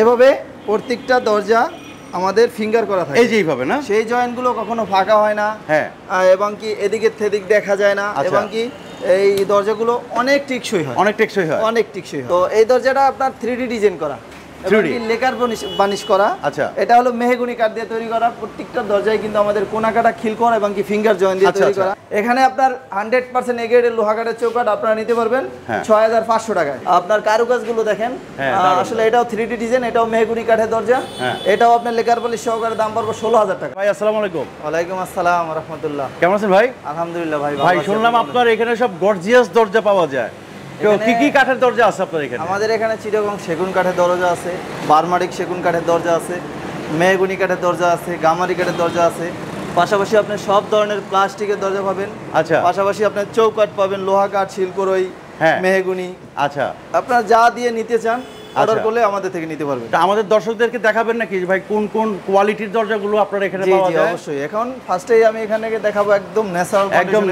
এভাবে প্রত্যেকটা দরজা আমাদের ফিঙ্গার করা থাকে। এই যে এইভাবে না, সেই জয়েন্টগুলো কখনো ফাঁকা হয় না। হ্যাঁ, এবং কি এদিকে সেদিক দেখা যায় না। এবং কি এই দরজাগুলো অনেক টেকসই হয়, অনেক টেকসই হয়, অনেক টেকসই হয়। তো এই দরজাটা আপনার 3D ডিজাইন করা, লেকার বানিশ করা। আচ্ছা, এটা হলো মেহগনি কাঠ দিয়ে তৈরি করা। প্রত্যেকটা দরজায় কিন্তু আমাদের কোনাকাটা খিল করা এবং কি ফিঙ্গার জয়েন্ট দিয়ে তৈরি করা। এখানে আপনার 100% এ গ্রেডের লোহা কাঠের চৌকাঠ আপনারা নিতে পারবেন 6500 টাকায়। আপনার কারুকাজগুলো দেখেন, আসলে এটাও 3D ডিজাইন, এটাও মেহগনি কাঠের দরজা, এটাও আপনার লেকার পলিশ সহকারে দাম পড়বে 16000 টাকা। ভাই আসসালামু আলাইকুম। ওয়ালাইকুম আসসালাম ওয়া রাহমাতুল্লাহ। কেমন আছেন ভাই? আলহামদুলিল্লাহ ভাই। ভাই শুনলাম আপনার এখানে সব গর্জিয়াস দরজা পাওয়া যায়, কি কি কাঠের দরজা আছে আপনার এখানে? আমাদের এখানে চিটাগং সেগুন কাঠের দরজা আছে, বার্মাডিক সেগুন কাঠের দরজা আছে, মেহগনি কাঠের দরজা আছে, গামারি কাঠের দরজা আছে। পাশাপাশি আপনি সব ধরনের প্লাস্টিকের দরজা পাবেন। আচ্ছা, পাশাপাশি আপনি চৌকাঠ পাবেন, লোহা কাঠ, শিলকরই, মেহগনি। আচ্ছা, আপনারা যা দিয়ে নিতে চান অর্ডার করলে আমাদের থেকে নিতে পারবেন। তা আমাদের দর্শকদেরকে দেখাবেন নাকি ভাই কোন কোন কোয়ালিটির দরজাগুলো আপনার এখানে পাওয়া যায়? অবশ্যই। এখন ফার্স্টেই আমি এখানে দেখাবো একদম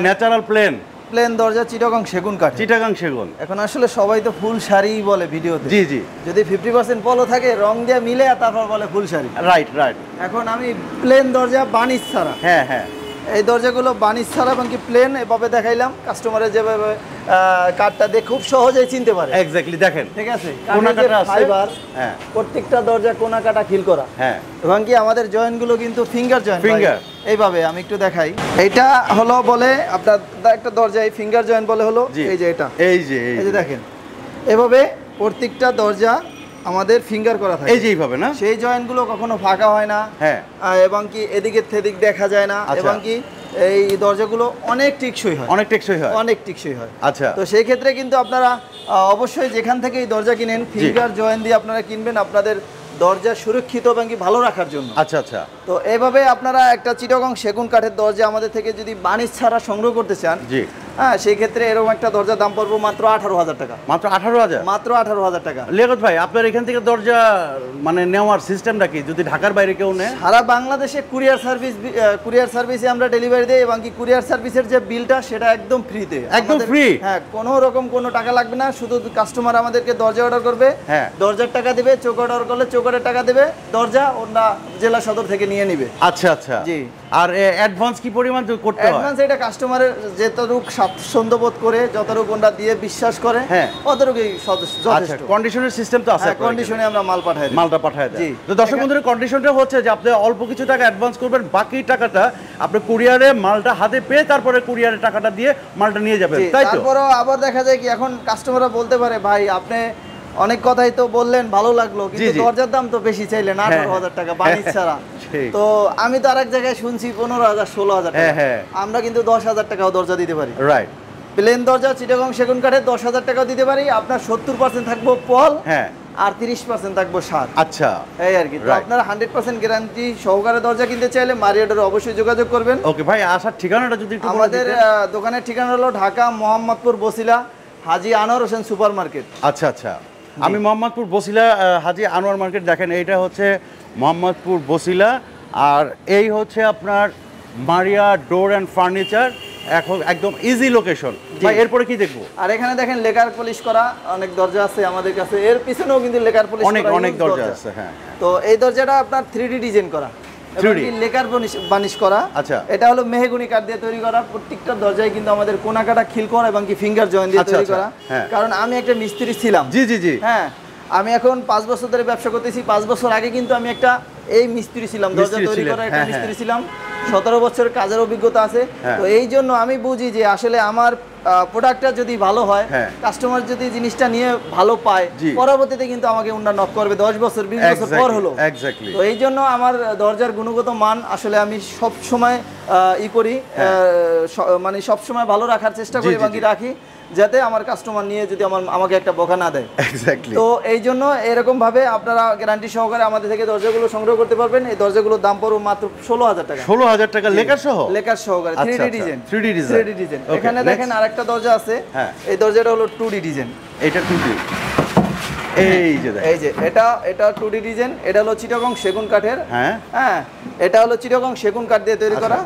ন্যাচারাল প্লেন দরজা, চিটাগং সেগুন কাঠ। চিটাগং সেগুন। এখন আসলে সবাই তো ফুল শাড়ি বলে ভিডিওতে। জি জি। যদি 50% পলো থাকে রং দিয়ে মিলে তারপর বলে ফুল শাড়ি। রাইট। এখন আমি প্লেন দরজা বানিশ ছাড়া, এই দরজাগুলো বানিশ ছাড়া এবং কি প্লেন এভাবে দেখাইলাম। কাস্টমারের যেভাবে কাঠটা দিয়ে খুব সহজেই চিনতে পারে। এক্স্যাক্টলি দেখেন, ঠিক আছে। ফাইবার, প্রত্যেকটা দরজা কোনা কাটা খিল করা। এবং কি আমাদের জয়েন্টগুলো কিন্তু ফিঙ্গার জয়েন্ট। এইভাবে আমি একটু দেখাই। এইটা হলো বলে আপনার একটা দরজায় ফিঙ্গার জয়েন্ট বলে হলো এই যে এটা, এই যে দেখেন এভাবে প্রত্যেকটা দরজা আমাদের ফিঙ্গার করা থাকে। এই যে এইভাবে না, সেই জয়েন্টগুলো কখনো ফাঁকা হয় না। এবং কি এদিকে সেদিক দেখা যায় না। এবং কি এই দরজাগুলো অনেক টেকসই হয়, অনেক টেকসই হয়। আচ্ছা, তো সেই ক্ষেত্রে কিন্তু আপনারা অবশ্যই যেখান থেকে এই দরজা কিনেন ফিঙ্গার জয়েন্ট দিয়ে আপনারা কিনবেন আপনাদের দরজা সুরক্ষিত এবং কি ভালো রাখার জন্য। আচ্ছা। তো এইভাবে আপনারা একটা চিটাগং সেগুন কাঠের দরজা আমাদের থেকে যদি বানিশ ছাড়া সংগ্রহ করতে চান, সেই ক্ষেত্রে এরকম একটা দরজা দাম পড়বে মাত্র 18000 টাকা। মাত্র 18000? মাত্র 18000 টাকা। লিয়াকত ভাই, আপনার এখান থেকে দরজা মানে নেওয়ার সিস্টেমটা কি? যদি ঢাকার বাইরে কেউ নেয়? সারা বাংলাদেশে কুরিয়ার সার্ভিসে আমরা ডেলিভারি দেই এবং কি কুরিয়ার সার্ভিসের যে বিলটা সেটা একদম ফ্রিতে, একদম ফ্রি। কোনো রকম কোনো টাকা লাগবে না। শুধু কাস্টমার আমাদেরকে দরজা অর্ডার করবে, দরজার টাকা দিবে, চৌকাঠ অর্ডার করলে চৌকাঠের টাকা দিবে, দরজা ওরা জেলা সদর থেকে নিয়ে নিবে। আচ্ছা। জি। আর অ্যাডভান্স কি পরিমাণ করতে হয়? অ্যাডভান্স এটা কাস্টমারের যতটুকু স্বাচ্ছন্দ্য বোধ করে, যতটুকু ওরা দিয়ে বিশ্বাস করে ততটুকুই যথেষ্ট। কন্ডিশনের সিস্টেম তো আছে, কন্ডিশনে আমরা মালটা পাঠাই দিই। তো দর্শক বন্ধুরা, কন্ডিশনটা হচ্ছে যে আপনি অল্প কিছু টাকা অ্যাডভান্স করবেন, বাকি টাকাটা আপনি কুরিয়ারে মালটা হাতে পেয়ে তারপরে কুরিয়ারে টাকাটা দিয়ে মালটা নিয়ে যাবেন, তাই তো? তারপরে আবার দেখা যায় কি এখন কাস্টমাররা বলতে পারে, ভাই আপনি অনেক কথাই তো বললেন, ভালো লাগলো, কিন্তু দরজার দাম তো বেশি চাইলেন 18000 টাকা বানিশ ছাড়া। তো আমি তো আরেক জায়গায় শুনছি 15000 16000 টাকা। আমরা কিন্তু 10000 টাকাও দরজা দিতে পারি। রাইট। প্লেন দরজা চিটাগং সেগুন কাঠের 10000 টাকাও দিতে পারি। আপনার 70% থাকবো পল, আর 30% থাকবো সার। আচ্ছা, এই আর কি। তো আপনারা 100% গ্যারান্টি সহকারে দরজা কিনতে চাইলে মারিয়াডারে অবশ্যই যোগাযোগ করবেন। ওকে ভাই, আসার ঠিকানাটা যদি একটু বলে দিতেন। আমাদের দোকানের ঠিকানা হলো ঢাকা মোহাম্মদপুর বসিলা হাজী আনোয়ার হোসেন সুপার মার্কেট। আচ্ছা। আমি মোহাম্মদপুর বসিলা হাজী আনোয়ার মার্কেট, দেখেন এইটা হচ্ছে মোহাম্মদপুর বসিলা, আর এই হচ্ছে আপনার মারিয়া ডোর অ্যান্ড ফার্নিচার। এখন একদম ইজি লোকেশন। ভাই এরপরে কি দেখবো? আর এখানে দেখেন লেকার পলিশ করা অনেক দরজা আছে আমাদের কাছে। এর পিছনেও কিন্তু লেকার পলিশ করা অনেক দরজা আছে। তো এই দরজাটা আপনার 3D ডিজাইন করা, লেকার বানিশ করা। আচ্ছা, এটা হলো মেহগনি কাঠ দিয়ে তৈরি করা। প্রত্যেকটা দরজায় কিন্তু আমাদের কোনাকাটা খিল করা এবং কি ফিঙ্গার জয়েন্ট দিয়ে তৈরি করা। কারণ আমি একটা মিস্ত্রি ছিলাম। জি। আমি এখন 5 বছর ধরে ব্যবসা করতেছি। 5 বছর আগে কিন্তু আমি একটা মিস্ত্রি ছিলাম, দরজা তৈরি করার একটা মিস্ত্রি ছিলাম। 17 বছরের কাজের অভিজ্ঞতা আছে। তো এই জন্য আমি বুঝি যে আসলে আমার প্রোডাক্টটা যদি ভালো হয়, কাস্টমার যদি জিনিসটা নিয়ে ভালো পায়, পরবর্তীতে কিন্তু আমাকে উন্নয়ন নক করবে 10 বছর 20 বছর পর হলো। তো এই জন্য আমার দরজার গুণগত মান আসলে আমি সব সময় করি, মানে সব সময় ভালো রাখার চেষ্টা করি এবং রাখি, যাতে আমার কাস্টমার নিয়ে যদি আমাকে একটা বকা না দেয়। তো এই জন্য এরকম ভাবে আপনারা গ্যারান্টি সহকারে আমাদের থেকে দরজাগুলো সংগ্রহ করতে পারবেন। এই দরজাগুলোর দাম পড়বে মাত্র 16000 টাকা। 16000 টাকা লেকার সহকারে 3D ডিজাইন। এখানে দেখেন আরেকটা দরজা আছে, এই দরজাটা হলো 2D ডিজাইন। এটা 2D, এই যে এটা 2D ডিজাইন। এটা হলো চিটাগং সেগুন কাঠের। এটা হলো চিটাগং সেগুন কাঠ দিয়ে তৈরি করা।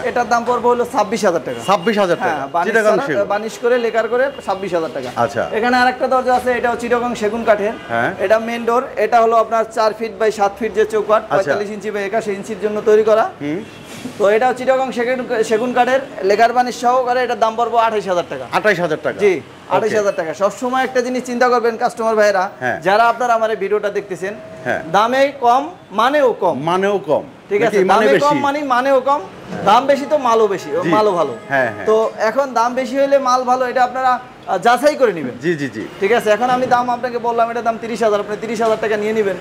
এটার দাম পড়বে হলো 26,000 টাকা। 26,000 টাকা চিটাগং সেগুন, বানিশ করে লেকার করে 26,000 টাকা। আচ্ছা, এখানে আরেকটা দরজা আছে, এটাও চিটাগং সেগুন কাঠের। এটা মেইন ডোর, এটা হলো আপনার 4 ফিট বাই 7 ফিট যে চৌকাঠ, 45 ইঞ্চি বাই 81 ইঞ্চির জন্য তৈরি করা। তো এটাও চিটাগং সেগুন কাঠের, লেকার বানিশ সহকারে। এটার দাম পড়বে 28,000 টাকা। 28,000 টাকা, জি 28,000 টাকা। সবসময় একটা জিনিস চিন্তা করবেন কাস্টমার ভাইরা, যারা আপনারা আমার এই ভিডিওটা দেখতেছেন, দামে কম মানেও কম, মানেও কম, ঠিক আছে? দামে কম মানেও কম, দাম বেশি তো মালও বেশি, মালও ভালো। তো এখন দাম বেশি হলে মাল ভালো, এটা আপনারা যাচাই করে নেবেন। জি জি জি, ঠিক আছে। এখন আমি দাম আপনাকে বললাম, এটা দাম 30,000, আপনি 30,000 টাকা নিয়ে নেবেন,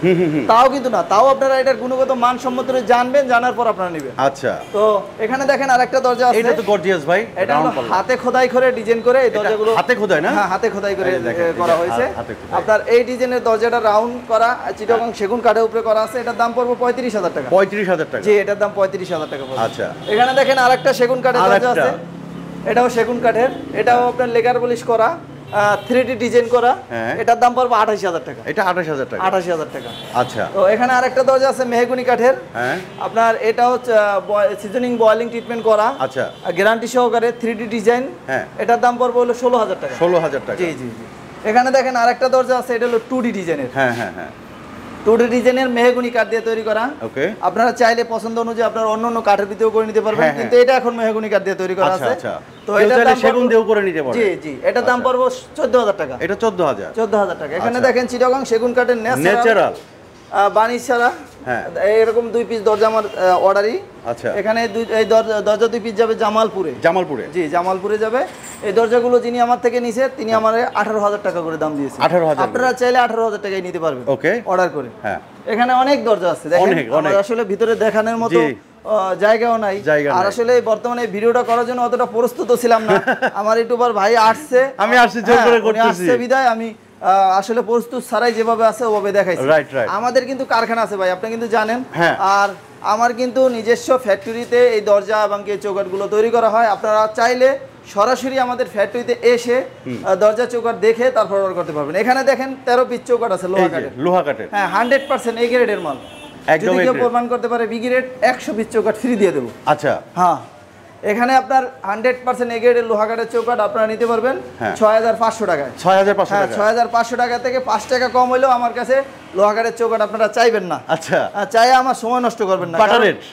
তাও কিন্তু না, তাও আপনারা এটার গুণগত মান সম্মত জানবেন, জানার পর আপনারা নেবেন। আচ্ছা, তো এখানে দেখেন আরেকটা দরজা আছে, এটা তো গর্জিয়াস ভাই। এটা হলো হাতে খোদাই করে ডিজাইন করে এই দরজাগুলো, হাতে খোদাই না? হ্যাঁ, হাতে খোদাই করে করা হয়েছে। আপনার এই ডিজাইনের দরজাটা রাউন্ড করা, চিটাগং সেগুন কাঠের উপরে করা আছে। এটার দাম পড়বে 35,000 টাকা। 35,000 টাকা, জি, এটার দাম 35,000 টাকা পড়বে। আচ্ছা, এখানে দেখেন আরেকটা সেগুন কাঠের দরজা আছে, এটাও সেগুন কাঠের, এটাও আপনার লেকার পলিশ করা, 3D ডিজাইন করা। এটার দাম পড়বে 28,000 টাকা। এটা 28,000 টাকা, 28,000 টাকা। আচ্ছা। তো এখানে আরেকটা দরজা আছে মেহগনি কাঠের, আপনার এটাও সিজনিং বয়েলিং ট্রিটমেন্ট করা, আচ্ছা, গ্যারান্টি সহকারে 3D ডিজাইন। এটার দাম পড়বে হলো 16,000 টাকা। 16,000 টাকা, জি জি জি। এখানে দেখেন আরেকটা দরজা আছে, এটা হলো 2D ডিজাইনের। হ্যাঁ হ্যাঁ হ্যাঁ, 2D ডিজাইনের মেহগনি কাঠ দিয়ে তৈরি করা। ওকে, আপনারা চাইলে পছন্দ অনুযায়ী আপনারা অন্য কাঠের ভিতরেও করে নিতে পারবেন, কিন্তু এটা এখন মেহগনি কাঠ দিয়ে তৈরি করা আছে। তো এটা দাম সেগুন দিয়েও করে নিতে পারবেন। জি জি, এটার দাম পড়বে 14,000 টাকা। এটা 14,000 টাকা। এখানে দেখেন চিটাগং সেগুন কাঠের ন্যাচারাল বানিশ ছাড়া এরকম 2 পিস দরজা আমার অর্ডারই। আচ্ছা, এখানে এই দরজা 2 পিস যাবে জামালপুরে। জামালপুরে, জি, জামালপুরে যাবে। এই দরজাগুলো যিনি আমার থেকে নিছে, তিনি আমারে 18,000 টাকা করে দাম দিয়েছে। 18,000, আপনারা চাইলে 18,000 টাকায় নিতে পারবেন, ওকে, অর্ডার করে। হ্যাঁ, এখানে অনেক দরজা আছে, দেখেন আসলে ভিতরে দেখানোর মতো জায়গাও নাই। আর আসলে বর্তমানে ভিডিওটা করার জন্য অতটা প্রস্তুত ছিলাম না। আমার ইউটিউবার ভাই আসছে, আমি আসছি জোর করে করতেছি, আসছে বিদায় আমি আসলে প্রস্তুত ছাড়াই যেভাবে আছে ওভাবে দেখাইছি। আমাদের কিন্তু কারখানা আছে ভাই, আপনি কিন্তু জানেন। আর আমার কিন্তু নিজস্ব ফ্যাক্টরিতে এই দরজা এবং এই চৌকাঠগুলো তৈরি করা হয়। আপনারা চাইলে সরাসরি আমাদের ফ্যাক্টরিতে এসে দরজা চৌকাঠ দেখে তারপর অর্ডার করতে পারবেন। এখানে দেখেন 13 পিস চৌকাঠ আছে লোহা কাঠের। হ্যাঁ, 100% এ গ্রেডের মাল। যদি কেউ প্রমাণ করতে পারে বি গ্রেড, 100 পিস চৌকাঠ ফ্রি দিয়ে দেবো। আচ্ছা, হ্যাঁ, এখানে আপনার 100% এ গ্রেডের লোহা কাঠের চৌকাঠ আপনারা নিতে পারবেন 6,500 টাকায়। 6,500 টাকা থেকে 5 টাকা কম হইলেও আমার কাছে লোহা কাঠের চৌকাঠ আপনারা চাইবেন না। আচ্ছা, চাই আমার সময় নষ্ট করবেন না।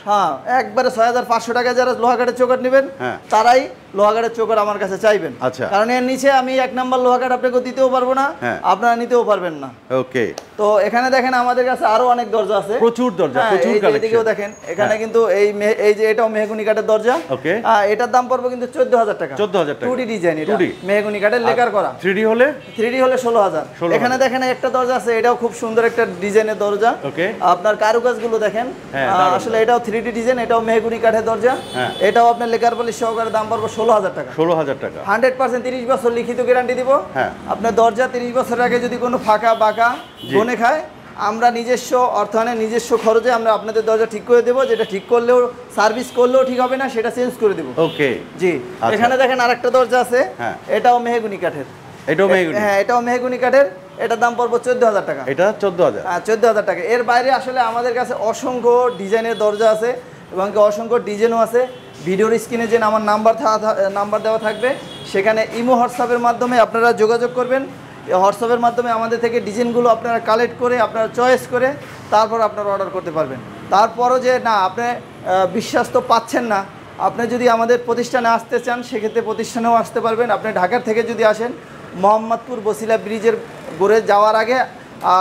হ্যাঁ, একবারে 6,500 টাকায় যারা লোহা কাঠের চৌকাঠ নেবেন তারাই লোহা কাঠের চৌকাঠ আমার কাছে চাইবেন। কারণ এর নিচে আমি 1 নাম্বার লোহা কাঠ আপনাকে দিতেও পারবো না, আপনারা নিতেও পারবেন না। ওকে, তো এখানে দেখেন আমাদের কাছে আরো অনেক দরজা আছে, প্রচুর দরজা, প্রচুর কালেকশন। এদিকেও দেখেন, এখানে কিন্তু এই যে এটাও মেহগনি কাঠের দরজা। ওকে, এটার দাম পড়বে কিন্তু 14,000 টাকা। 14,000 টাকা, 2D ডিজাইন, এটা মেহগনি কাঠের লেকার করা। 3D হলে 16,000। এখানে দেখেন একটা দরজা আছে, এটাও খুব সুন্দর একটা ডিজাইনের দরজা। ওকে, আপনার কারুকাজগুলো দেখেন, আসলে এটাও 3D ডিজাইন, এটাও মেহগনি কাঠের দরজা। এটাও আপনার লেকার পলিশ সহকারে দাম পড়বে 16,000 টাকা। 16,000 টাকা, 100% 30 বছর লিখিত গ্যারান্টি দিব। আপনার দরজা 30 বছর আগে যদি কোনো ফাঁকা বাঁকা বনে খায়, আমরা নিজস্ব অর্থায়নে নিজস্ব খরচে আমরা আপনাদের দরজা ঠিক করে দেবো। যেটা ঠিক করলেও, সার্ভিস করলেও ঠিক হবে না, সেটা চেঞ্জ করে দেবো। ওকে, জি। এখানে দেখেন আরেকটা দরজা আছে, এটাও মেহগনি কাঠের। এটাও মেহগনি? হ্যাঁ, এটাও মেহগনি কাঠের। এটার দাম পড়বে 14,000 টাকা। এটা 14,000? হ্যাঁ, 14,000 টাকা। এর বাইরে আসলে আমাদের কাছে অসংখ্য ডিজাইনের দরজা আছে এবং অসংখ্য ডিজাইনও আছে। ভিডিওর স্ক্রিনে যে আমার নাম্বার দেওয়া থাকবে, সেখানে ইমো হোয়াটসঅ্যাপের মাধ্যমে আপনারা যোগাযোগ করবেন। হোয়াটসঅ্যাপের মাধ্যমে আমাদের থেকে ডিজাইনগুলো আপনারা কালেক্ট করে, আপনারা চয়েস করে তারপর আপনারা অর্ডার করতে পারবেন। তারপরও যে না, আপনি বিশ্বাস তো পাচ্ছেন না, আপনি যদি আমাদের প্রতিষ্ঠানে আসতে চান, সেক্ষেত্রে প্রতিষ্ঠানেও আসতে পারবেন। আপনি ঢাকার থেকে যদি আসেন, মোহাম্মদপুর বসিলা ব্রিজের গড়ে যাওয়ার আগে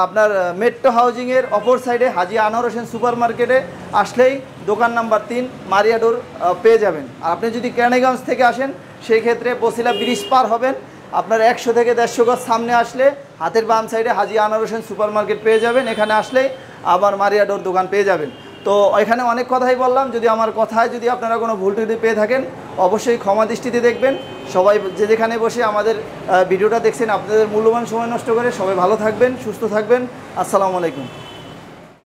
আপনার মেট্রো হাউজিংয়ের অপর সাইডে হাজি আনোয়ার হোসেন সুপার মার্কেটে আসলেই দোকান নাম্বার 3 মারিয়া ডোর পেয়ে যাবেন। আর আপনি যদি কেরানীগঞ্জ থেকে আসেন, সেই ক্ষেত্রে বসিলা ব্রিজ পার হবেন, আপনার 100 থেকে 150 গজ সামনে আসলে হাতের বাম সাইডে হাজি আনোয়ার হোসেন সুপার মার্কেট পেয়ে যাবেন। এখানে আসলেই আবার মারিয়া ডোর দোকান পেয়ে যাবেন। তো এখানে অনেক কথাই বললাম, যদি আমার কথায় যদি আপনারা কোনো ভুল ত্রুটি পেয়ে থাকেন, অবশ্যই ক্ষমা দৃষ্টিতে দেখবেন। সবাই যেখানে বসে আমাদের ভিডিওটা দেখছেন, আপনাদের মূল্যবান সময় নষ্ট করে সবাই ভালো থাকবেন, সুস্থ থাকবেন। আসসালামু আলাইকুম।